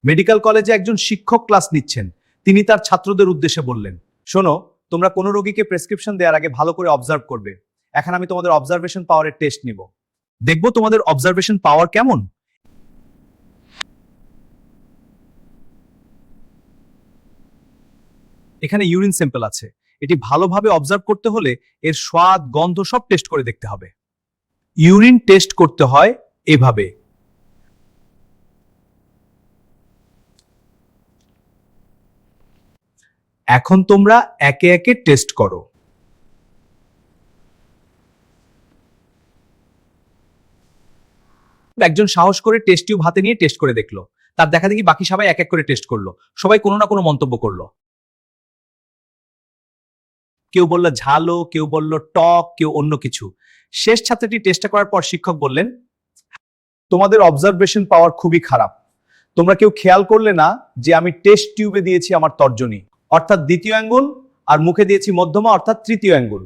Medical কলেজে একজন শিক্ষক ক্লাস নিচ্ছেন। তিনি তার ছাত্রদের উদ্দেশ্যে বললেন, শোনো, তোমরা কোনো রোগীকে প্রেসক্রিপশন দেওয়ার আগে ভালো করে অবজার্ভ করবে। এখন আমি তোমাদের অবজারভেশন পাওয়ারের টেস্ট নিব। দেখবো তোমাদের অবজারভেশন পাওয়ার কেমন। এখানে ইউরিন স্যাম্পল আছে। এটি ভালোভাবে অবজার্ভ করতে হলে এর স্বাদ, গন্ধ সব টেস্ট করে দেখতে হবে। ইউরিন টেস্ট করতে হয় এভাবে। এখন তোমরা একে একে টেস্ট করো। একজন সাহস করে টেস্ট টিউব হাতে নিয়ে টেস্ট করে দেখলো। তার দেখা দেখি বাকি সবাই এক এক করে টেস্ট করলো। সবাই কোনো না কোনো মন্তব্য করলো। কেউ বলল ঝালো, কেউ বলল টক, কেউ অন্য কিছু। শেষ ছাত্রটি টেস্ট করার পর শিক্ষক বললেন, তোমাদের অবজারভেশন পাওয়ার খুবই খারাপ। তোমরা কেউ খেয়াল করলে না যে আমি টেস্ট টিউবে দিয়েছি আমার তর্জনী অর্থাৎ দ্বিতীয় আঙ্গুল, আর মুখে দিয়েছি মধ্যমা অর্থাৎ তৃতীয় আঙ্গুল।